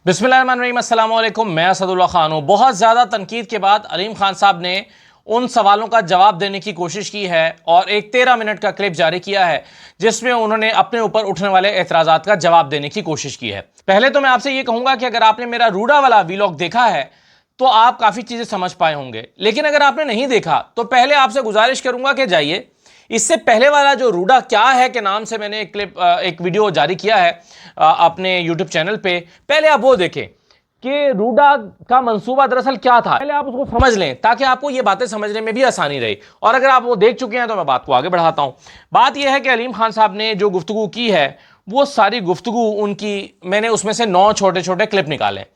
बिस्मिल्लाहिर्रहमानिर्रहीम, अस्सलाम वालेकुम। मैं असदुल्ला खान हूँ। बहुत ज़्यादा तनकीद के बाद अलीम खान साहब ने उन सवालों का जवाब देने की कोशिश की है और एक 13 मिनट का क्लिप जारी किया है जिसमें उन्होंने अपने ऊपर उठने वाले एतराज़ात का जवाब देने की कोशिश की है। पहले तो मैं आपसे ये कहूँगा कि अगर आपने मेरा रूडा वाला वीलॉग देखा है तो आप काफ़ी चीज़ें समझ पाए होंगे, लेकिन अगर आपने नहीं देखा तो पहले आपसे गुजारिश करूँगा कि जाइए, इससे पहले वाला जो रूडा क्या है के नाम से मैंने एक वीडियो जारी किया है अपने यूट्यूब चैनल पे, पहले आप वो देखें कि रूडा का मंसूबा दरअसल क्या था। पहले आप उसको समझ लें ताकि आपको ये बातें समझने में भी आसानी रही। और अगर आप वो देख चुके हैं तो मैं बात को आगे बढ़ाता हूं। बात यह है कि अलीम खान साहब ने जो गुफ्तगू की है वो सारी गुफ्तगू उनकी, मैंने उसमें से 9 छोटे छोटे क्लिप निकाले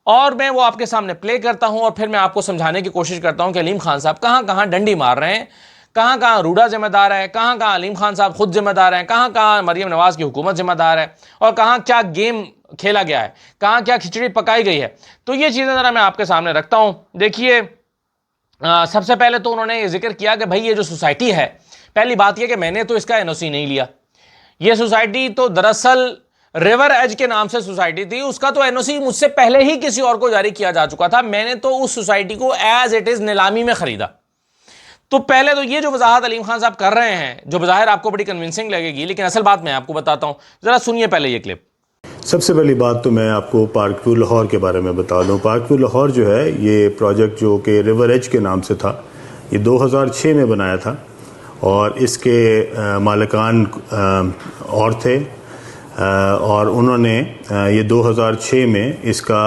और मैं वो आपके सामने प्ले करता हूं और फिर मैं आपको समझाने की कोशिश करता हूं कि अलीम खान साहब कहां कहां डंडी मार रहे हैं, कहां कहां रूडा जिम्मेदार है, कहां कहां अलीम खान साहब खुद जिम्मेदार हैं, कहां कहां मरियम नवाज की हुकूमत जिम्मेदार है और कहां क्या गेम खेला गया है, कहां क्या खिचड़ी पकाई गई है। तो ये चीजें जरा मैं आपके सामने रखता हूं। देखिए, सबसे पहले तो उन्होंने जिक्र किया कि भाई ये जो सोसाइटी है, पहली बात यह कि मैंने तो इसका एनओसी नहीं लिया। ये सोसाइटी तो दरअसल रिवर एज के नाम से सोसाइटी थी, उसका तो एनओसी मुझसे पहले ही किसी और को जारी किया जा चुका था। मैंने तो उस सोसाइटी को एज इट इज नीलामी में खरीदा। तो पहले तो ये जो वजाहत अलीम खान साहब कर रहे हैं, जो बज़ाहिर आपको बड़ी कन्विंसिंग लगेगी, लेकिन असल बात मैं आपको बताता हूं, जरा सुनिए पहले ये क्लिप। सबसे पहली बात तो मैं आपको पार्क व्यू लाहौर के बारे में बता दूं। पार्क व्यू लाहौर जो है, ये प्रोजेक्ट जो कि रिवर एज के नाम से था, ये 2006 में बनाया था और इसके मालिकान और थे और उन्होंने ये 2006 में इसका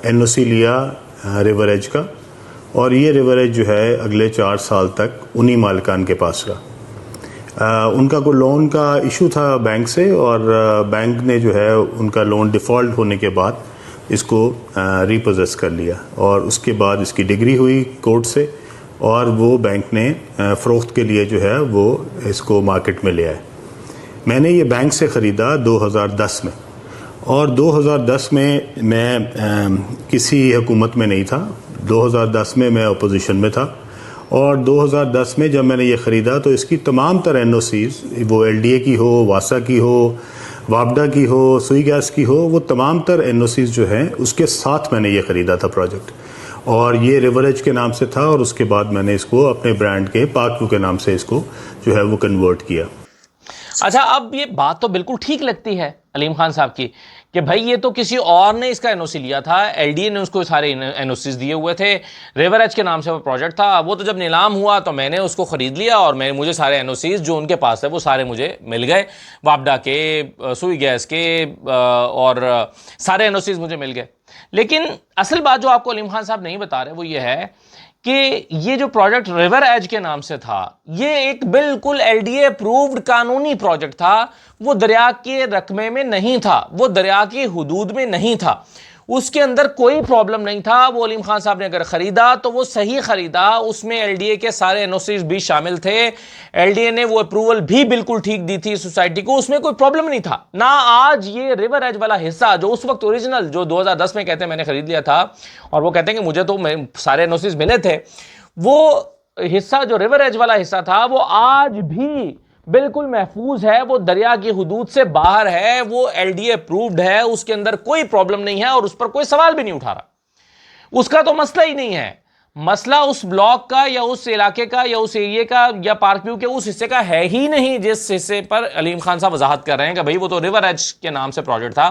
एनओसी लिया रिवर एज का, और ये रिवर एज जो है अगले 4 साल तक उन्हीं मालिकान के पास रहा। उनका कोई लोन का इशू था बैंक से और बैंक ने जो है उनका लोन डिफ़ॉल्ट होने के बाद इसको रिपोजेस कर लिया और उसके बाद इसकी डिग्री हुई कोर्ट से और वो बैंक ने फ़रोख्त के लिए जो है वो इसको मार्केट में ले आए। मैंने ये बैंक से ख़रीदा 2010 में और 2010 में मैं किसी हुकूमत में नहीं था। 2010 में मैं अपोजिशन में था और 2010 में जब मैंने ये ख़रीदा तो इसकी तमाम तर एनओसीज़, वो एलडीए की हो, वासा की हो, वापडा की हो, सुई गैस की हो, वो तमाम तर एनओसीज़ जो हैं उसके साथ मैंने ये ख़रीदा था प्रोजेक्ट, और ये रिवर एज के नाम से था और उसके बाद मैंने इसको अपने ब्रांड के पार्क व्यू के नाम से इसको जो है वो कन्वर्ट किया। अच्छा, अब ये बात तो बिल्कुल ठीक लगती है अलीम खान साहब की कि भाई ये तो किसी और ने इसका एनओसी लिया था, एलडीए ने उसको सारे एनओसीज दिए हुए थे, रिवर एज के नाम से वो प्रोजेक्ट था, वो तो जब नीलाम हुआ तो मैंने उसको ख़रीद लिया और मुझे सारे एनओसीज जो उनके पास है वो सारे मुझे मिल गए, वापडा के, सुई गैस के और सारे एनओसीज मुझे मिल गए। लेकिन असल बात जो आपको अलीम खान साहब नहीं बता रहे वो ये है कि ये जो प्रोजेक्ट रिवर एज के नाम से था, ये एक बिल्कुल एलडीए अप्रूव्ड कानूनी प्रोजेक्ट था। वो दरिया के रकबे में नहीं था, वो दरिया की हुदूद में नहीं था, उसके अंदर कोई प्रॉब्लम नहीं था। वो अलीम खान साहब ने अगर ख़रीदा तो वो सही ख़रीदा, उसमें एलडीए के सारे एनओसीज भी शामिल थे, एलडीए ने वो अप्रूवल भी बिल्कुल ठीक दी थी सोसाइटी को, उसमें कोई प्रॉब्लम नहीं था ना। आज ये रिवर एज वाला हिस्सा जो उस वक्त ओरिजिनल जो 2010 में कहते हैं मैंने ख़रीद लिया था और वो कहते हैं कि मुझे तो सारे एनओसीज मिले थे, वो हिस्सा जो रिवर एज वाला हिस्सा था वो आज भी बिल्कुल महफूज है, वो दरिया की हुदूद से बाहर है, वो एलडीए अप्रूव्ड है, उसके अंदर कोई प्रॉब्लम नहीं है और उस पर कोई सवाल भी नहीं उठा रहा। उसका तो मसला ही नहीं है। मसला उस ब्लॉक का या उस इलाके का या उस एरिया का या पार्क व्यू के उस हिस्से का है ही नहीं जिस हिस्से पर अलीम खान साहब वजाहत कर रहे हैं कि भाई वो तो रिवर एज के नाम से प्रोजेक्ट था,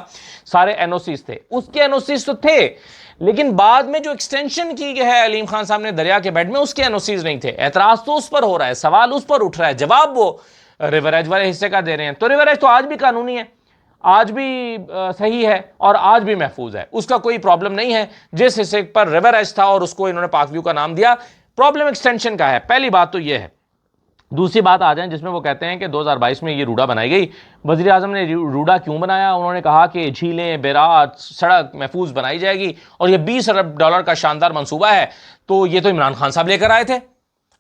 सारे एनओसीज थे, उसके एनओसीज तो थे, लेकिन बाद में जो एक्सटेंशन की है अलीम खान साहब ने दरिया के बेड में, उसके एनओसीज नहीं थे। एतराज तो उस पर हो रहा है, सवाल उस पर उठ रहा है, जवाब वो रिवर एज वाले हिस्से का दे रहे हैं। तो रिवर एज तो आज भी कानूनी है, आज भी सही है और आज भी महफूज है, उसका कोई प्रॉब्लम नहीं है। जिस हिस्से पर रिवर एज था और उसको इन्होंने पार्क व्यू का नाम दिया, प्रॉब्लम एक्सटेंशन का है। पहली बात तो यह है। दूसरी बात आ जाए जिसमें वो कहते हैं कि 2022 में ये रूडा बनाई गई। वज़ीर आज़म ने रूडा क्यों बनाया? उन्होंने कहा कि झीलें, बेरात, सड़क महफूज बनाई जाएगी और ये $20 अरब का शानदार मंसूबा है, तो ये तो इमरान खान साहब लेकर आए थे।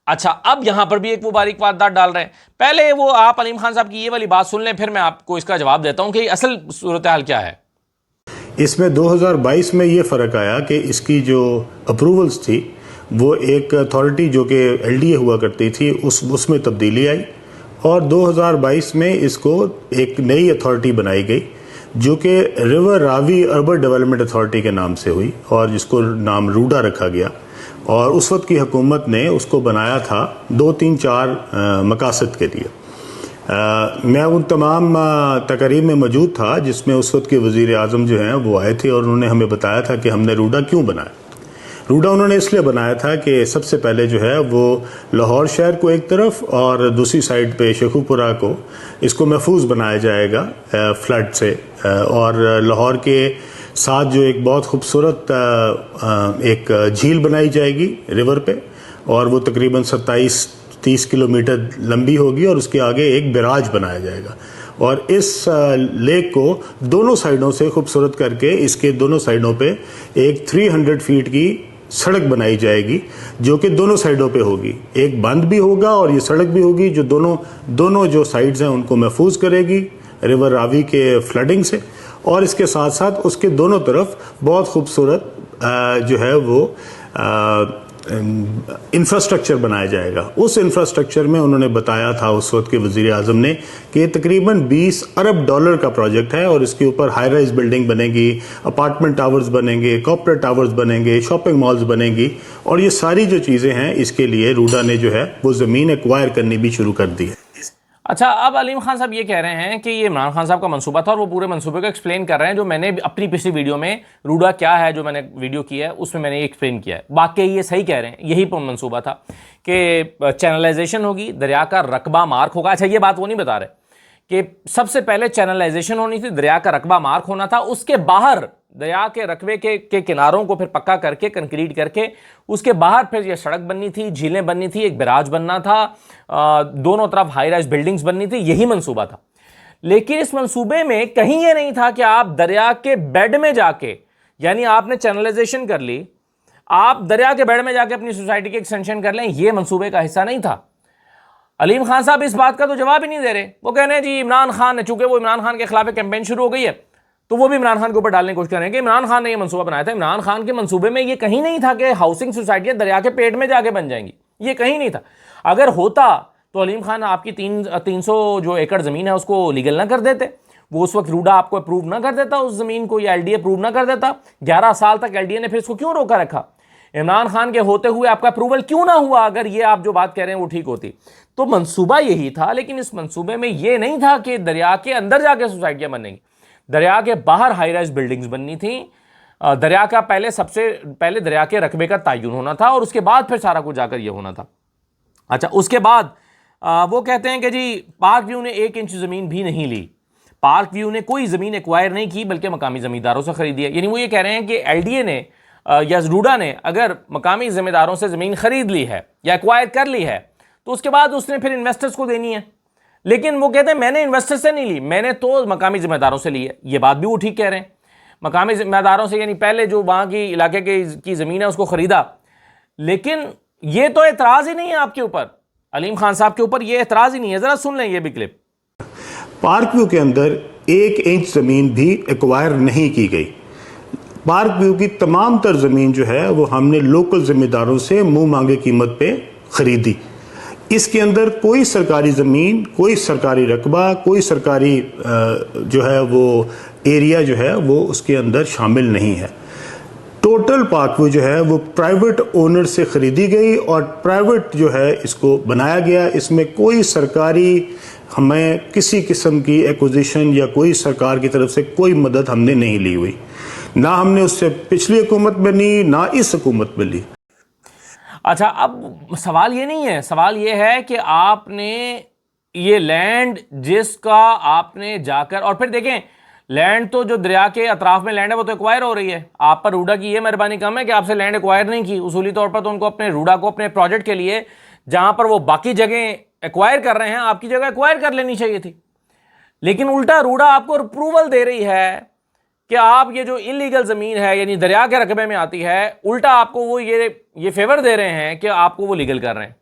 अच्छा, अब यहां पर भी एक वो बारीक वारदात डाल रहे हैं। पहले वो आप अलीम खान साहब की ये वाली बात सुन लें, फिर मैं आपको इसका जवाब देता हूं कि असल सूरत हाल क्या है। इसमें 2022 में ये फ़र्क आया कि इसकी जो अप्रूवल्स थी वो एक अथॉरिटी जो कि एलडीए हुआ करती थी उसमें तब्दीली आई और 2022 में इसको एक नई अथॉरिटी बनाई गई जो कि river Ravi urban development authority के नाम से हुई और जिसको नाम रूडा रखा गया। और उस वक्त की हुकूमत ने उसको बनाया था 2, 3, 4 मकासद के लिए। मैं उन तमाम तकरीब में मौजूद था जिसमें उस वक्त के वज़ीर आज़म जो हैं वो आए थे और उन्होंने हमें बताया था कि हमने रूडा क्यों बनाया। रूडा उन्होंने इसलिए बनाया था कि सबसे पहले जो है वो लाहौर शहर को एक तरफ और दूसरी साइड पे शेखुपुरा को इसको महफूज बनाया जाएगा फ्लड से। और लाहौर के साथ जो एक बहुत खूबसूरत एक झील बनाई जाएगी रिवर पे, और वो तकरीबन 27-30 किलोमीटर लंबी होगी और उसके आगे एक बैराज बनाया जाएगा। और इस लेक को दोनों साइडों से खूबसूरत करके इसके दोनों साइडों पे एक 300 फीट की सड़क बनाई जाएगी जो कि दोनों साइडों पे होगी। एक बंद भी होगा और ये सड़क भी होगी जो दोनों जो साइड्स हैं उनको महफूज करेगी रिवर रावी के फ्लडिंग से। और इसके साथ साथ उसके दोनों तरफ बहुत खूबसूरत जो है वो इंफ्रास्ट्रक्चर बनाया जाएगा। उस इंफ्रास्ट्रक्चर में उन्होंने बताया था उस वक्त के वज़ीर आज़म ने कि ये तकरीबन $20 अरब का प्रोजेक्ट है और इसके ऊपर हाई राइज बिल्डिंग बनेगी, अपार्टमेंट टावर्स बनेंगे, कॉर्पोरेट टावर्स बनेंगे, शॉपिंग मॉल्स बनेंगी। और ये सारी जो चीज़ें हैं इसके लिए रूडा ने जो है वो ज़मीन एक्वायर करनी भी शुरू कर दी है। अच्छा, अब अलीम खान साहब ये कह रहे हैं कि ये इमरान खान साहब का मंसूबा था और वो पूरे मंसूबे को एक्सप्लेन कर रहे हैं, जो मैंने अपनी पिछली वीडियो में रूडा क्या है जो मैंने वीडियो की है उसमें मैंने एक्सप्लेन किया है। वाकई ये सही कह रहे हैं, यही मंसूबा था कि चैनलाइजेशन होगी, दरिया का रकबा मार्क होगा। अच्छा, ये बात वो नहीं बता रहे कि सबसे पहले चैनलाइजेशन होनी थी, दरिया का रकबा मार्क होना था, उसके बाहर दरिया के रकबे के किनारों को फिर पक्का करके कंक्रीट करके उसके बाहर फिर ये सड़क बननी थी, झीलें बननी थी, एक बैराज बनना था, दोनों तरफ हाई राइज बिल्डिंग्स बननी थी। यही मंसूबा था। लेकिन इस मंसूबे में कहीं ये नहीं था कि आप दरिया के बेड में जाके, यानी आपने चैनलाइजेशन कर ली, आप दरिया के बेड में जाके अपनी सोसाइटी की एक्सटेंशन कर लें, ये मंसूबे का हिस्सा नहीं था। अलीम खान साहब इस बात का तो जवाब ही नहीं दे रहे। वो कह रहे हैं जी इमरान खान ने, चूंकि वो इमरान खान के खिलाफ कैंपेन शुरू हो गई है तो वो भी इमरान खान के ऊपर डालने की कोशिश कर रहे हैं कि इमरान खान ने ये मंसूबा बनाया था। इमरान खान के मंसूबे में ये कहीं नहीं था कि हाउसिंग सोसाइटियां दरिया के पेट में जाके बन जाएंगी, ये कहीं नहीं था। अगर होता तो अलीम खान आपकी 300 जो एकड़ ज़मीन है उसको लीगल ना कर देते, वो उस वक्त रूडा आपको अप्रूव ना कर देता उस ज़मीन को, या एलडीए अप्रूव ना कर देता। 11 साल तक एलडीए ने फिर इसको क्यों रोका रखा? इमरान खान के होते हुए आपका अप्रूवल क्यों ना हुआ? अगर ये आप जो बात कह रहे हैं वो ठीक होती तो मंसूबा यही था। लेकिन इस मंसूबे में ये नहीं था कि दरिया के अंदर जाके सोसाइटियां बनेंगी, दरिया के बाहर हाई राइज बिल्डिंग्स बननी थी। दरिया का सबसे पहले दरिया के रकबे का तयन होना था और उसके बाद फिर सारा कुछ जाकर ये होना था। अच्छा, उसके बाद वो कहते हैं कि जी पार्क व्यू ने 1 इंच ज़मीन भी नहीं ली, पार्क व्यू ने कोई ज़मीन एक्वायर नहीं की बल्कि मकामी ज़मींदारों से खरीदी है। यानी वो ये कह रहे हैं कि एलडीए ने या रूडा ने अगर मकामी ज़मींदारों से ज़मीन खरीद ली है या एक्वायर कर ली है तो उसके बाद उसने फिर इन्वेस्टर्स को देनी है। लेकिन वो कहते हैं मैंने इन्वेस्टर से नहीं ली, मैंने तो मकामी ज़िम्मेदारों से ली है। ये बात भी वो ठीक कह रहे हैं, मकामी ज़िम्मेदारों से, यानी पहले जो वहाँ की इलाके की ज़मीन है उसको ख़रीदा। लेकिन ये तो एतराज़ ही नहीं है आपके ऊपर, अलीम खान साहब के ऊपर ये एतराज़ ही नहीं है। ज़रा सुन लें ये भी क्लिप। पार्क व्यू के अंदर 1 इंच ज़मीन भी एक्वायर नहीं की गई। पार्क व्यू की तमाम तर ज़मीन जो है वो हमने लोकल ज़िम्मेदारों से मुंह मांगे कीमत पे ख़रीदी। इसके अंदर कोई सरकारी ज़मीन, कोई सरकारी रकबा, कोई सरकारी जो है वो एरिया जो है वो उसके अंदर शामिल नहीं है। टोटल पार्क व्यू जो है वो प्राइवेट ओनर से ख़रीदी गई और प्राइवेट जो है इसको बनाया गया। इसमें कोई सरकारी हमें किसी किस्म की एक्विजिशन या कोई सरकार की तरफ से कोई मदद हमने नहीं ली हुई, ना हमने उससे पिछली हुकूमत में ली, ना इस हुकूमत में ली। अच्छा, अब सवाल ये नहीं है, सवाल ये है कि आपने ये लैंड जिसका आपने जाकर, और फिर देखें लैंड तो जो दरिया के अतराफ में लैंड है वो तो एक्वायर हो रही है। आप पर रूडा की ये मेहरबानी कम है कि आपसे लैंड एक्वायर नहीं की। उसूली तौर पर तो उनको अपने रूडा को अपने प्रोजेक्ट के लिए जहां पर वो बाकी जगह एक्वायर कर रहे हैं आपकी जगह एक्वायर कर लेनी चाहिए थी। लेकिन उल्टा रूडा आपको अप्रूवल दे रही है कि आप ये जो इलीगल ज़मीन है यानी दरिया के रकबे में आती है, उल्टा आपको वो ये फेवर दे रहे हैं कि आपको वो लीगल कर रहे हैं।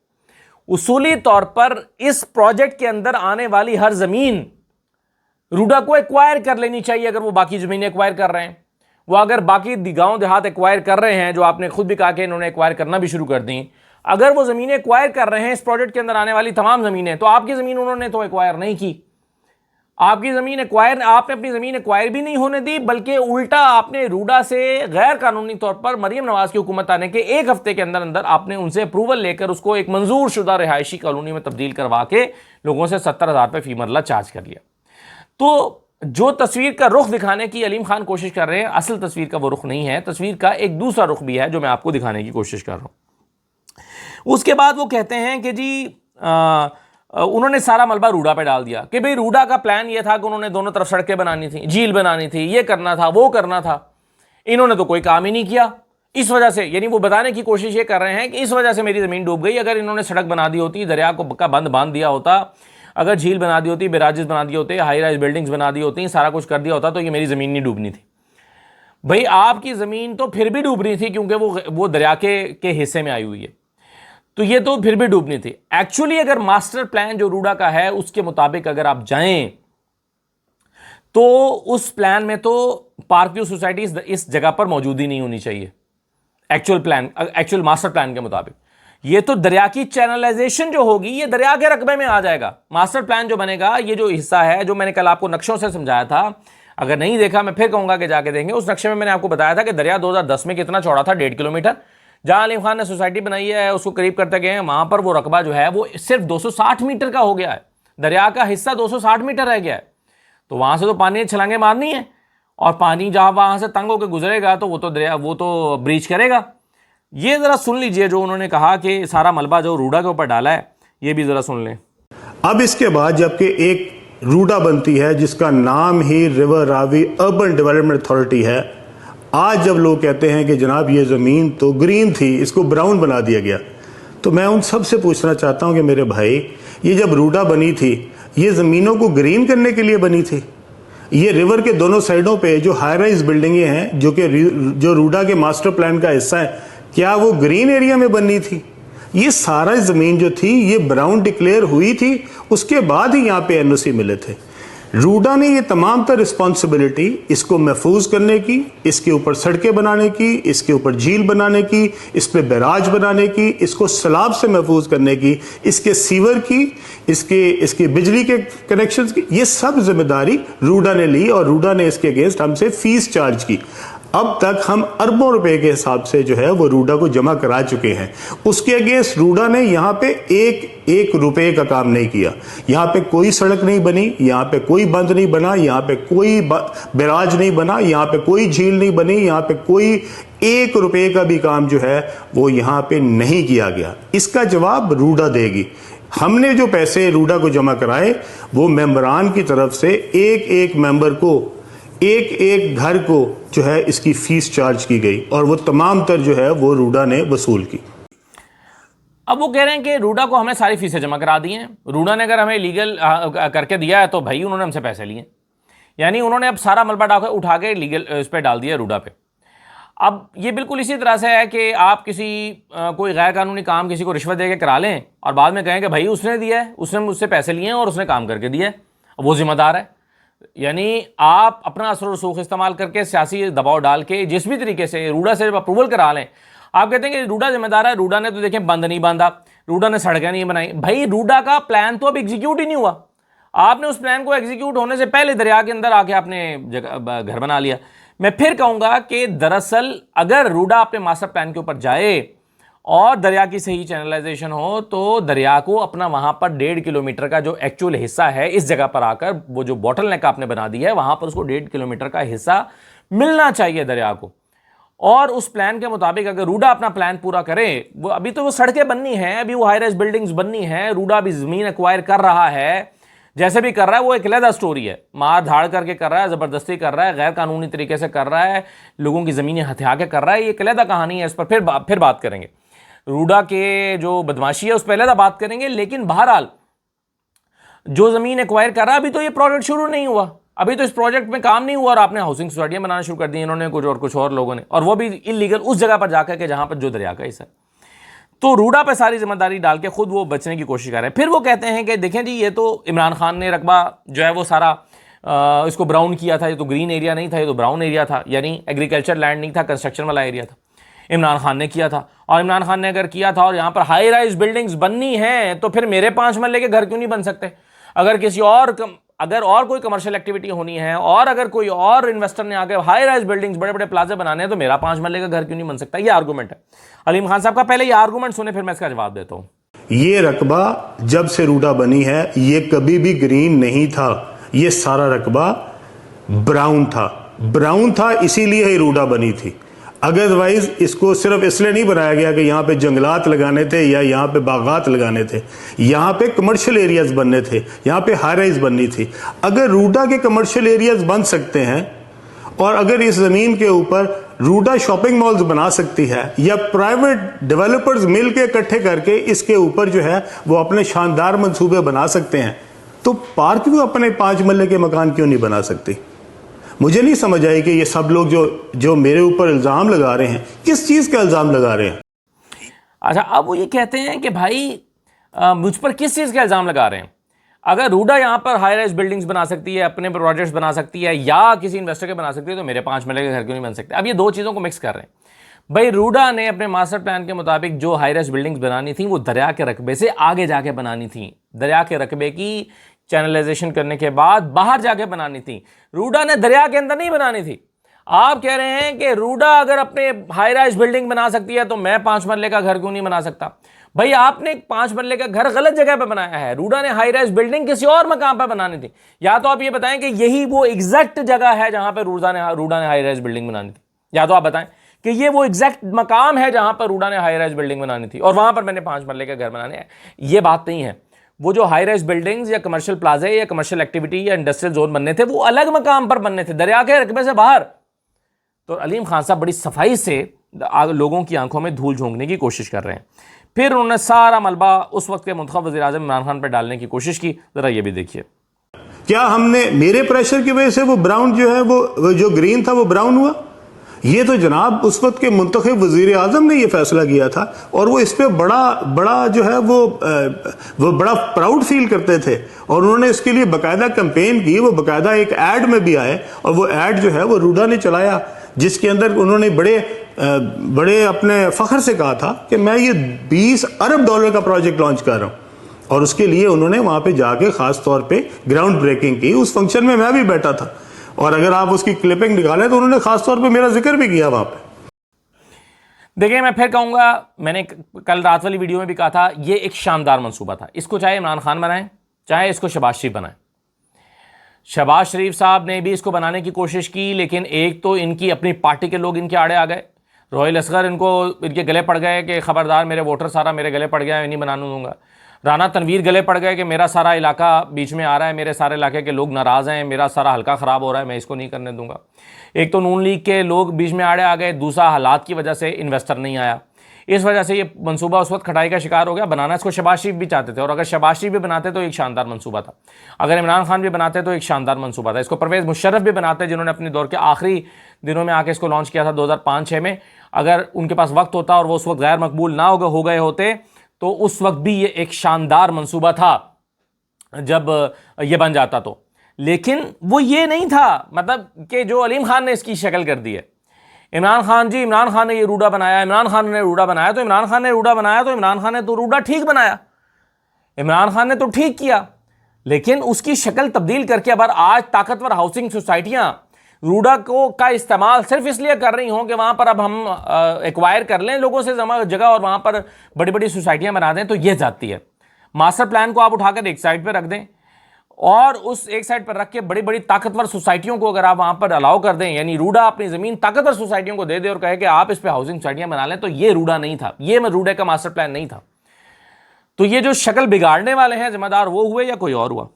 उसूली तौर पर इस प्रोजेक्ट के अंदर आने वाली हर ज़मीन रूडा को एक्वायर कर लेनी चाहिए। अगर वो बाकी ज़मीनें एक्वायर कर रहे हैं, वो अगर बाकी गांव देहात एक्वायर कर रहे हैं, जो आपने खुद भी कहा कि इन्होंने एक्वायर करना भी शुरू कर दी, अगर वो ज़मीनें एक्वायर कर रहे हैं इस प्रोजेक्ट के अंदर आने वाली तमाम ज़मीनें, तो आपकी ज़मीन उन्होंने तो एक्वायर नहीं की। आपकी ज़मीन एक्वायर, आपने अपनी ज़मीन एक्वायर भी नहीं होने दी, बल्कि उल्टा आपने रूडा से गैर कानूनी तौर पर मरीम नवाज की हुकूमत आने के 1 हफ्ते के अंदर अंदर आपने उनसे अप्रूवल लेकर उसको एक मंजूर शुदा रिहायशी कॉलोनी में तब्दील करवा के लोगों से 70,000 रुपये फी मरला चार्ज कर लिया। तो जो तस्वीर का रुख दिखाने की अलीम खान कोशिश कर रहे हैं, असल तस्वीर का वो रुख नहीं है, तस्वीर का एक दूसरा रुख भी है जो मैं आपको दिखाने की कोशिश कर रहा हूं। उसके बाद वो कहते हैं कि जी उन्होंने सारा मलबा रूडा पे डाल दिया कि भाई रूडा का प्लान ये था कि उन्होंने दोनों तरफ सड़कें बनानी थी, झील बनानी थी, ये करना था, वो करना था। इन्होंने तो कोई काम ही नहीं किया। इस वजह से, यानी वो बताने की कोशिश ये कर रहे हैं कि इस वजह से मेरी ज़मीन डूब गई। अगर इन्होंने सड़क बना दी होती, दरिया को का बंद बांध दिया होता, अगर झील बना दी होती, बैराजेस बना दिए होते, हाई राइज बिल्डिंग्स बना दी होती, सारा कुछ कर दिया होता, तो ये मेरी ज़मीन नहीं डूबनी थी। भाई आपकी ज़मीन तो फिर भी डूब रही थी क्योंकि वो दरिया के हिस्से में आई हुई है, तो ये तो फिर भी डूबनी थी। एक्चुअली अगर मास्टर प्लान जो रूडा का है उसके मुताबिक अगर आप जाएं तो उस प्लान में तो पार्क व्यू सोसाइटी इस जगह पर मौजूद ही नहीं होनी चाहिए। एक्चुअल मास्टर प्लान के मुताबिक ये तो दरिया की चैनलाइजेशन जो होगी ये दरिया के रकबे में आ जाएगा। मास्टर प्लान जो बनेगा, ये जो हिस्सा है जो मैंने कल आपको नक्शों से समझाया था, अगर नहीं देखा मैं फिर कहूंगा कि जाके देखेंगे। उस नक्शे में मैंने आपको बताया था कि दरिया 2010 में कितना चौड़ा था, 1.5 किलोमीटर। जहां अलीम खान ने सोसाइटी बनाई है उसको करीब करते गए हैं, वहां पर वो रकबा जो है वो सिर्फ 260 मीटर का हो गया है। दरिया का हिस्सा 260 मीटर रह गया है। तो वहां से तो पानी छलांगे मारनी है, और पानी जहां वहां से तंग होकर गुजरेगा तो वो तो ब्रीच करेगा। ये जरा सुन लीजिए जो उन्होंने कहा कि सारा मलबा जो रूडा के ऊपर डाला है, ये भी जरा सुन लें। अब इसके बाद जबकि एक रूडा बनती है जिसका नाम ही river Ravi urban development authority है, आज जब लोग कहते हैं कि जनाब ये ज़मीन तो ग्रीन थी, इसको ब्राउन बना दिया गया, तो मैं उन सब से पूछना चाहता हूं कि मेरे भाई, ये जब रूडा बनी थी ये ज़मीनों को ग्रीन करने के लिए बनी थी? ये रिवर के दोनों साइडों पे जो हाई राइज बिल्डिंगें हैं जो रूडा के मास्टर प्लान का हिस्सा है, क्या वो ग्रीन एरिया में बननी थी? ये सारा ज़मीन जो थी ये ब्राउन डिक्लेयर हुई थी, उसके बाद ही यहाँ पे एनओसी मिले थे। रूडा ने ये तमाम तर रिस्पॉन्सिबिलिटी इसको महफूज करने की, इसके ऊपर सड़कें बनाने की, इसके ऊपर झील बनाने की, इस पे बैराज बनाने की, इसको सैलाब से महफूज करने की, इसके सीवर की, इसके बिजली के कनेक्शंस की, ये सब जिम्मेदारी रूडा ने ली और रूडा ने इसके अगेंस्ट हमसे फीस चार्ज की। अब तक हम अरबों रुपए के हिसाब से जो है वो रूडा को जमा करा चुके हैं। उसके अगेंस्ट रूडा ने यहाँ पे एक रुपए का काम नहीं किया। यहाँ पे कोई सड़क नहीं बनी, यहाँ पे कोई बंद नहीं बना, यहाँ पे कोई बैराज नहीं बना, यहाँ पे कोई झील नहीं बनी, यहाँ पे कोई 1 रुपए का भी काम जो है वो यहाँ पे नहीं किया गया। इसका जवाब रूडा देगी। हमने जो पैसे रूडा को जमा कराए वो मेंबरान की तरफ से एक मेंबर को, एक घर को जो है इसकी फीस चार्ज की गई और वो तमाम तर जो है वो रूडा ने वसूल की। अब वो कह रहे हैं कि रूडा को हमने सारी फीसें जमा करा दी हैं। रूडा ने अगर हमें लीगल करके दिया है तो भाई उन्होंने हमसे पैसे लिए, यानी उन्होंने अब सारा मलबा उठा के लीगल इस पर डाल दिया रूडा पे। अब ये बिल्कुल इसी तरह से है कि आप कोई गैर कानूनी काम किसी को रिश्वत दे के करा लें और बाद में कहें कि भाई उसने दिया है, उसने मुझसे पैसे लिए हैं और उसने काम करके दिया है, वो जिम्मेदार है। यानी आप अपना असर और रसूख इस्तेमाल करके सियासी दबाव डाल के जिस भी तरीके से रूडा से अप्रूवल करा लें, आप कहते हैं कि रूडा जिम्मेदार है, रूडा ने तो देखें बंद नहीं बांधा, रूडा ने सड़कें नहीं बनाई। भाई रूडा का प्लान तो अब एग्जीक्यूट ही नहीं हुआ। आपने उस प्लान को एग्जीक्यूट होने से पहले दरिया के अंदर आके आपने घर बना लिया। मैं फिर कहूंगा कि दरअसल अगर रूडा अपने मास्टर प्लान के ऊपर जाए और दरिया की सही चैनलाइजेशन हो तो दरिया को अपना वहां पर 1.5 किलोमीटर का जो एक्चुअल हिस्सा है इस जगह पर आकर वो जो बॉटल नेक आपने बना दी है वहां पर उसको 1.5 किलोमीटर का हिस्सा मिलना चाहिए दरिया को। और उस प्लान के मुताबिक अगर रूडा अपना प्लान पूरा करे, वो अभी तो वो सड़कें बननी है, अभी वो हाई राइज बिल्डिंग्स बननी है, रूडा भी जमीन एक्वायर कर रहा है, जैसे भी कर रहा है वो एक अलग स्टोरी है। मार धाड़ करके कर रहा है, जबरदस्ती कर रहा है, गैर कानूनी तरीके से कर रहा है, लोगों की जमीनें हथिया के कर रहा है, ये एक अलग कहानी है। इस पर फिर बात करेंगे। रूडा के जो बदमाशी है उस पर अलग बात करेंगे। लेकिन बहरहाल जो जमीन एक्वायर कर रहा है, अभी तो ये प्रोजेक्ट शुरू नहीं हुआ, अभी तो इस प्रोजेक्ट में काम नहीं हुआ और आपने हाउसिंग सोसाइटियां बनाना शुरू कर दी इन्होंने, कुछ और लोगों ने, और वो भी इलीगल उस जगह पर जाकर के जहां पर जो दरिया का हिस्सा। तो रूडा पे सारी जिम्मेदारी डाल के खुद वो बचने की कोशिश कर रहे हैं। फिर वो कहते हैं कि देखें जी, ये तो इमरान खान ने रकबा जो है वो सारा इसको ब्राउन किया था, ये तो ग्रीन एरिया नहीं था, ये तो ब्राउन एरिया था, यानी एग्रीकल्चर लैंड नहीं था, कंस्ट्रक्शन वाला एरिया था। इमरान खान ने किया था, और इमरान खान ने अगर किया था और यहाँ पर हाई राइज बिल्डिंग्स बननी है तो फिर मेरे 5 मरले के घर क्यों नहीं बन सकते? अगर किसी और अगर और कोई कमर्शियल एक्टिविटी होनी है और अगर कोई और इन्वेस्टर ने आगे हाई राइज बिल्डिंग्स बड़े बड़े प्लाजे बनाने हैं तो मेरा 5 मरले का घर क्यों नहीं बन सकता? ये आर्गूमेंट है अलीम खान साहब का। पहले ये आर्गूमेंट सुने, फिर मैं इसका जवाब देता हूं। ये रकबा जब से रूडा बनी है ये कभी भी ग्रीन नहीं था, ये सारा रकबा ब्राउन था, इसीलिए ही रूडा बनी थी। अदरवाइज इसको सिर्फ इसलिए नहीं बनाया गया कि यहाँ पे जंगलात लगाने थे या यहाँ पे बागात लगाने थे, यहाँ पे कमर्शियल एरियाज बनने थे, यहाँ पे हाई राइज बननी थी। अगर रूडा के कमर्शियल एरियाज बन सकते हैं और अगर इस जमीन के ऊपर रूडा शॉपिंग मॉल्स बना सकती है या प्राइवेट डेवलपर्स मिलकर इकट्ठे करके इसके ऊपर जो है वो अपने शानदार मंसूबे बना सकते हैं, तो पार्क भी अपने 5 मरले के मकान क्यों नहीं बना सकती? मुझे नहीं समझ आई कि ये सब लोग जो मेरे ऊपर इल्ज़ाम लगा रहे हैं, किस चीज़ का इल्ज़ाम लगा रहे हैं? अच्छा, अब वो ये कहते हैं कि भाई मुझ पर किस चीज़ का इल्ज़ाम लगा रहे हैं? अगर रूडा यहाँ पर हाई राइज बिल्डिंग्स बना सकती है, अपने प्रोजेक्ट्स बना सकती है या किसी इन्वेस्टर के बना सकती है, तो मेरे 5 मरले के घर क्यों नहीं बन सकते? अब ये दो चीज़ों को मिक्स कर रहे हैं। भाई रूडा ने अपने मास्टर प्लान के मुताबिक जो हाई राइज बिल्डिंग्स बनानी थी वो दरिया के रकबे से आगे जाके बनानी थी, दरिया के रकबे की चैनलाइजेशन करने के बाद बाहर जाके बनानी थी। रूडा ने दरिया के अंदर नहीं बनानी थी। आप कह रहे हैं कि रूडा अगर अपने हाई राइज बिल्डिंग बना सकती है तो मैं 5 मरले का घर क्यों नहीं बना सकता? भाई आपने 5 मरले का घर गलत जगह पर बनाया है। रूडा ने हाई राइज बिल्डिंग किसी और मकाम पर बनानी थी। या तो आप ये बताएं कि यही वो एग्जैक्ट जगह है जहां पर रूडा ने हाई राइज बिल्डिंग बनानी थी, या तो आप बताएं कि ये वो एग्जैक्ट मकाम है जहां पर रूडा ने हाई राइज बिल्डिंग बनानी थी और वहां पर मैंने 5 मरले का घर बनाने हैं। ये बात नहीं है। वो जो हाई राइज बिल्डिंग्स या कमर्शियल प्लाजे या कमर्शियल एक्टिविटी या इंडस्ट्रियल जोन बनने थे वो अलग मकाम पर बनने थे, दरिया के रकबे से बाहर। तो अलीम खान साहब बड़ी सफाई से लोगों की आंखों में धूल झोंकने की कोशिश कर रहे हैं। फिर उन्होंने सारा मलबा उस वक्त के मुंतखब वज़ीर आज़म इमरान खान पर डालने की कोशिश की। जरा ये भी देखिए। क्या हमने मेरे प्रेशर की वजह से वो ब्राउन जो है वो जो ग्रीन था वो ब्राउन हुआ? ये तो जनाब उस वक्त के मुंतखब वजीर आजम ने ये फैसला किया था और वो इस पे बड़ा जो है वो बड़ा प्राउड फील करते थे और उन्होंने इसके लिए बाकायदा कैंपेन की। वो बाकायदा एक ऐड में भी आए और वो ऐड जो है वो रूडा ने चलाया, जिसके अंदर उन्होंने बड़े अपने फख्र से कहा था कि मैं ये $20 अरब का प्रोजेक्ट लॉन्च कर रहा हूँ। और उसके लिए उन्होंने वहां पे जाके खास तौर पे ग्राउंड ब्रेकिंग की। उस फंक्शन में मैं भी बैठा था और अगर आप उसकी क्लिपिंग निकालें तो उन्होंने खास तौर पे मेरा जिक्र भी किया वहां पे। देखिए, मैं फिर कहूंगा, मैंने कल रात वाली वीडियो में भी कहा था, ये एक शानदार मंसूबा था। इसको चाहे इमरान खान बनाए, चाहे इसको शहबाज शरीफ बनाए। शहबाज शरीफ साहब ने भी इसको बनाने की कोशिश की, लेकिन एक तो इनकी अपनी पार्टी के लोग इनके आड़े आ गए। रोहिल असगर इनके गले पड़ गए कि खबरदार, मेरे वोटर सारा मेरे गले पड़ गया, नहीं बनाने दूंगा। राना तनवीर गले पड़ गए कि मेरा सारा इलाका बीच में आ रहा है, मेरे सारे इलाके के लोग नाराज़ हैं, मेरा सारा हल्का ख़राब हो रहा है, मैं इसको नहीं करने दूंगा। एक तो नून लीग के लोग बीच में आड़े आ गए, दूसरा हालात की वजह से इन्वेस्टर नहीं आया। इस वजह से ये मंसूबा उस वक्त खटाई का शिकार हो गया। बनाना इसको शहबाज शरीफ भी चाहते थे और अगर शहबाज शरीफ भी बनाते तो एक शानदार मंसूबा था, अगर इमरान खान भी बनाते तो एक शानदार मंसूबा था। इसको परवेज़ मुशर्रफ भी बनाते, जिन्होंने अपने दौर के आखिरी दिनों में आके इसको लॉन्च किया था 2005-06 में। अगर उनके पास वक्त होता और वो उस वक्त गैर मकबूल ना हो गए होते तो उस वक्त भी ये एक शानदार मंसूबा था जब ये बन जाता तो। लेकिन वो ये नहीं था, मतलब कि जो अलीम खान ने इसकी शक्ल कर दी है। इमरान खान ने ये रूडा बनाया, इमरान खान ने रूडा बनाया तो इमरान खान ने तो रूडा ठीक बनाया, इमरान खान ने तो ठीक किया। लेकिन उसकी शक्ल तब्दील करके अब आज ताकतवर हाउसिंग सोसाइटियां रूडा का इस्तेमाल सिर्फ इसलिए कर रही हों कि वहाँ पर अब हम एक्वायर कर लें लोगों से जगह और वहाँ पर बड़ी बड़ी सोसाइटियाँ बना दें, तो ये जाती है। मास्टर प्लान को आप उठाकर एक साइड पर रख दें और उस एक साइड पर रख के बड़ी बड़ी ताकतवर सोसाइटियों को अगर आप वहाँ पर अलाउ कर दें, यानी रूडा अपनी ज़मीन ताकतवर सोसाइटियों को दे दे और कहे कि आप इस पर हाउसिंग सोसाइटियाँ बना लें, तो ये रूडा नहीं था, ये रूडा का मास्टर प्लान नहीं था। तो ये जो शक्ल बिगाड़ने वाले हैं जिम्मेदार वो हुए या कोई और हुआ?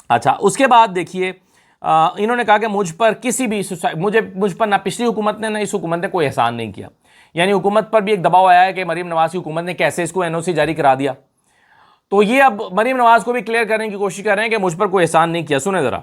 अच्छा, उसके बाद देखिए, इन्होंने कहा कि मुझ पर ना पिछली हुकूमत ने ना इस हुकूमत ने कोई एहसान नहीं किया। यानी हुकूमत पर भी एक दबाव आया है कि मरीम नवाज की हुकूमत ने कैसे इसको एनओसी जारी करा दिया। तो ये अब मरीम नवाज को भी क्लियर करने की कोशिश कर रहे हैं कि मुझ पर कोई एहसान नहीं किया। सुने जरा।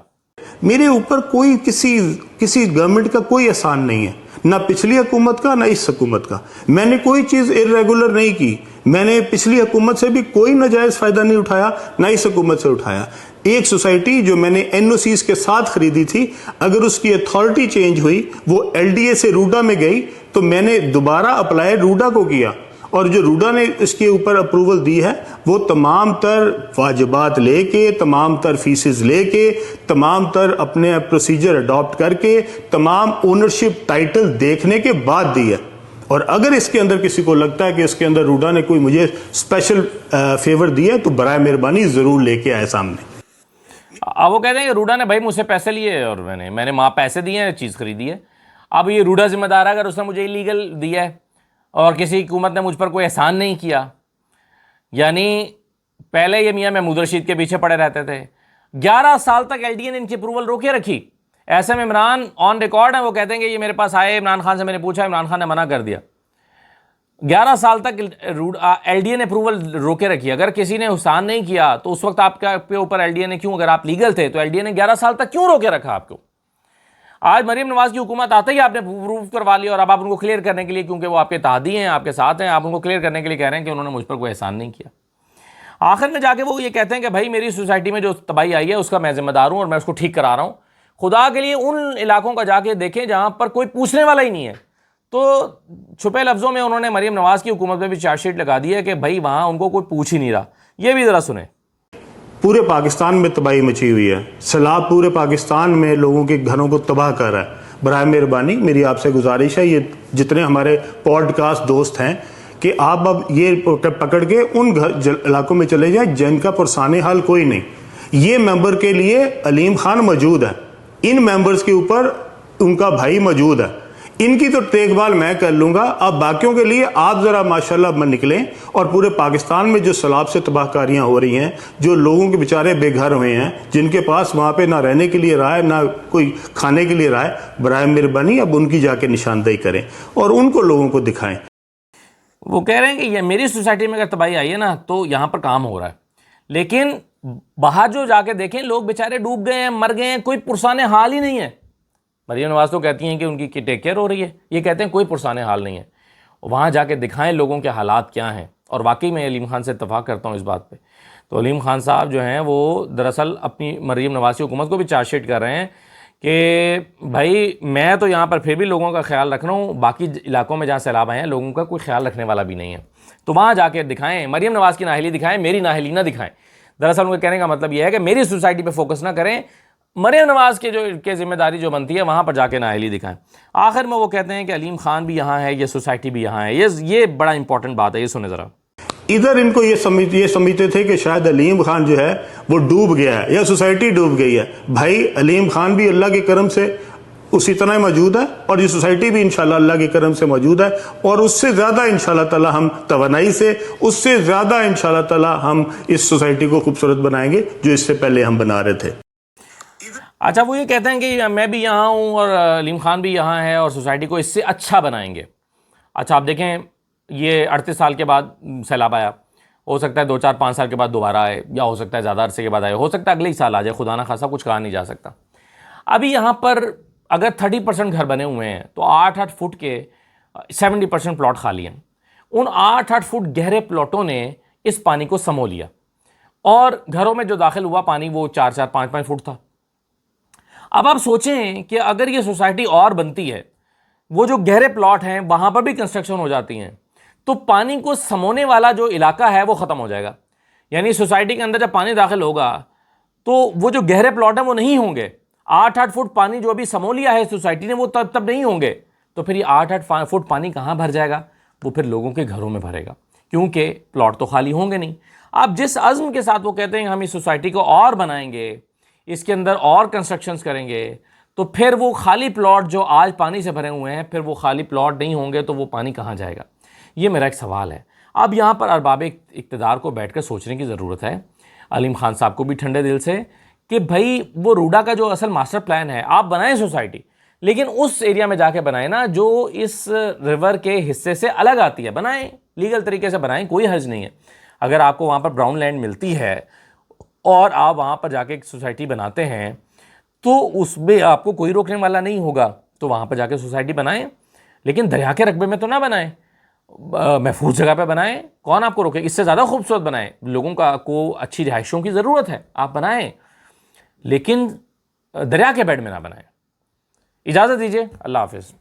मेरे ऊपर कोई किसी गवर्नमेंट का कोई एहसान नहीं है, ना पिछली हुकूमत का ना इस हुकूमत का। मैंने कोई चीज़ इर्रेगुलर नहीं की, मैंने पिछली हुकूमत से भी कोई नाजायज़ फ़ायदा नहीं उठाया, ना इस हुकूमत से उठाया। एक सोसाइटी जो मैंने एनओसीज के साथ खरीदी थी, अगर उसकी अथॉरिटी चेंज हुई, वो एलडीए से रूडा में गई, तो मैंने दोबारा अप्लाई रूडा को किया और जो रूडा ने इसके ऊपर अप्रूवल दी है वो तमाम तर वाजिबात लेके, तमाम तर फीसेस लेके, तमाम तर अपने प्रोसीजर अडॉप्ट करके, तमाम ओनरशिप टाइटल देखने के बाद दी है। और अगर इसके अंदर किसी को लगता है कि इसके अंदर रूडा ने कोई मुझे स्पेशल फेवर दिया है तो बराए मेहरबानी ज़रूर लेके आए सामने। अब वो कहते हैं कि रूडा ने भाई मुझसे पैसे लिए और मैंने वहाँ पैसे दिए हैं, चीज़ खरीदी है। अब ये रूडा जिम्मेदार है अगर उसने मुझे इलीगल दिया है और किसी हुकूमत ने मुझ पर कोई एहसान नहीं किया। यानी पहले ये मियाँ महमूद रशीद के पीछे पड़े रहते थे, 11 साल तक एलडीए ने इनकी अप्रूवल रोके रखी। ऐसे में इमरान ऑन रिकॉर्ड है, वो कहते हैं कि ये मेरे पास आए, इमरान खान से मैंने पूछा, इमरान खान ने मना कर दिया। 11 साल तक एलडीए ने अप्रूवल रोके रखी। अगर किसी ने एहसान नहीं किया तो उस वक्त आपके ऊपर एलडीए ने क्यों, अगर आप लीगल थे तो एलडीए ने 11 साल तक क्यों रोके रखा आपको? आज मरीम नवाज की हुकूमत आते ही आपने प्रूव करवा लिया और अब आप उनको क्लियर करने के लिए, क्योंकि वो आपके तादी हैं, आपके साथ हैं, आप उनको क्लियर करने के लिए कह रहे हैं कि उन्होंने मुझ पर कोई एहसान नहीं किया। आखिर में जाके वो ये कहते हैं कि भाई मेरी सोसाइटी में जो तबाही आई है उसका मैं जिम्मेदार हूँ और मैं उसको ठीक करा रहा हूँ। खुदा के लिए उन इलाकों का जाके देखें जहाँ पर कोई पूछने वाला ही नहीं है। तो छुपे लफ्ज़ों में उन्होंने मरीम नवाज की हुकूमत में भी चार्जशीट लगा दी है कि भाई वहाँ उनको कोई पूछ ही नहीं रहा। ये भी ज़रा सुने। पूरे पाकिस्तान में तबाही मची हुई है, सैलाब पूरे पाकिस्तान में लोगों के घरों को तबाह कर रहा है। बराए मेहरबानी मेरी आपसे गुजारिश है, ये जितने हमारे पॉडकास्ट दोस्त हैं कि आप अब ये पकड़ के उन इलाकों में चले जाएं जिनका पुरसाने हाल कोई नहीं। ये मेंबर के लिए अलीम खान मौजूद है, इन मेंबर्स के ऊपर उनका भाई मौजूद है, इनकी तो देखभाल मैं कर लूंगा। अब बाकियों के लिए आप जरा माशाल्लाह में निकलें और पूरे पाकिस्तान में जो सैलाब से तबाहकारियां हो रही हैं, जो लोगों के बेचारे बेघर हुए हैं, जिनके पास वहां पे ना रहने के लिए रहा है ना कोई खाने के लिए रहा है, बराए मेहरबानी अब उनकी जाके निशानदेही करें और उनको लोगों को दिखाएं। वो कह रहे हैं कि ये मेरी सोसाइटी में अगर तबाही आई है ना तो यहाँ पर काम हो रहा है, लेकिन बाहर जो जाके देखें लोग बेचारे डूब गए हैं, मर गए हैं, कोई पुरसाने हाल ही नहीं है। मरीम नवाज तो कहती हैं कि उनकी टेक केयर हो रही है, ये कहते हैं कोई पुरसाने हाल नहीं है। वहाँ जाके दिखाएं लोगों के हालात क्या हैं। और वाकई मैं अलीम खान से इत्तफाक करता हूँ इस बात पे। तो अलीम खान साहब जो हैं वो दरअसल अपनी मरीम नवाज की हुकूमत को भी चार्जशीट कर रहे हैं कि भाई मैं तो यहाँ पर फिर भी लोगों का ख्याल रख रहा हूँ, बाकी इलाकों में जहाँ सैलाब आए हैं लोगों का कोई ख्याल रखने वाला भी नहीं है। तो वहाँ जाके दिखाएँ, मरीम नवाज की नाहली दिखाएँ, मेरी नाहली ना दिखाएँ। दरअसल उनके कहने का मतलब यह है कि मेरी सोसाइटी पे फोकस ना करें, मरीम नवाज के जिम्मेदारी जो बनती है वहाँ पर जाके नाअहली दिखाएं। आखिर में वो कहते हैं कि अलीम खान भी यहाँ है, ये सोसाइटी भी यहाँ है। ये बड़ा इंपॉर्टेंट बात है, ये सुने ज़रा। इधर इनको ये समझते थे कि शायद अलीम खान जो है वो डूब गया है या सोसाइटी डूब गई है। भाई अलीम खान भी अल्लाह के करम से उसी तरह मौजूद है और ये सोसाइटी भी इंशाल्लाह अल्लाह के करम से मौजूद है और उससे ज़्यादा इंशाल्लाह ताला हम तवानाई से, उससे ज़्यादा इंशाल्लाह ताला हम इस सोसाइटी को खूबसूरत बनाएंगे जो इससे पहले हम बना रहे थे। अच्छा, वो ये कहते हैं कि मैं भी यहाँ हूँ और अलीम खान भी यहाँ है और सोसाइटी को इससे अच्छा बनाएंगे। अच्छा, आप देखें ये 38 साल के बाद सैलाब आया, हो सकता है 2-4-5 साल के बाद दोबारा आए, या हो सकता है ज़्यादा अरसे के बाद आए, हो सकता है अगले ही साल आ जाए, खुदा ना खासा, कुछ कहा नहीं जा सकता। अभी यहाँ पर अगर 30% घर बने हुए हैं तो 8-8 फुट के 70% प्लॉट खाली हैं। उन 8-8 फुट गहरे प्लॉटों ने इस पानी को समो लिया और घरों में जो दाखिल हुआ पानी वो 4-4, 5-5 फुट था। अब आप सोचें कि अगर ये सोसाइटी और बनती है, वो जो गहरे प्लॉट हैं वहाँ पर भी कंस्ट्रक्शन हो जाती हैं, तो पानी को समोने वाला जो इलाका है वो ख़त्म हो जाएगा। यानी सोसाइटी के अंदर जब पानी दाखिल होगा तो वो जो गहरे प्लॉट हैं वो नहीं होंगे। 8-8 फुट पानी जो अभी समो लिया है सोसाइटी ने वो तब नहीं होंगे। तो फिर ये 8-8 फुट पानी कहाँ भर जाएगा? वो फिर लोगों के घरों में भरेगा, क्योंकि प्लॉट तो खाली होंगे नहीं। अब जिस अज़्म के साथ वो कहते हैं हम इस सोसाइटी को और बनाएंगे, इसके अंदर और कंस्ट्रक्शंस करेंगे, तो फिर वो खाली प्लॉट जो आज पानी से भरे हुए हैं, फिर वो खाली प्लॉट नहीं होंगे तो वो पानी कहाँ जाएगा? ये मेरा एक सवाल है। अब यहाँ पर अरबाब इक़्तिदार को बैठ कर सोचने की ज़रूरत है, अलीम खान साहब को भी ठंडे दिल से, कि भाई वो रूडा का जो असल मास्टर प्लान है, आप बनाएं सोसाइटी, लेकिन उस एरिया में जाके बनाएं ना जो इस रिवर के हिस्से से अलग आती है। बनाएं, लीगल तरीके से बनाएं, कोई हर्ज नहीं है। अगर आपको वहाँ पर ब्राउन लैंड मिलती है और आप वहाँ पर जाके एक सोसाइटी बनाते हैं तो उसमें आपको कोई रोकने वाला नहीं होगा, तो वहाँ पर जाके सोसाइटी बनाएं, लेकिन दरिया के रकबे में तो ना बनाएं, महफूज जगह पे बनाएं। कौन आपको रोके? इससे ज़्यादा खूबसूरत बनाएं, लोगों को अच्छी रिहाइशों की ज़रूरत है, आप बनाएं, लेकिन दरिया के बेड में ना बनाएं। इजाज़त दीजिए, अल्लाह हाफ़िज़।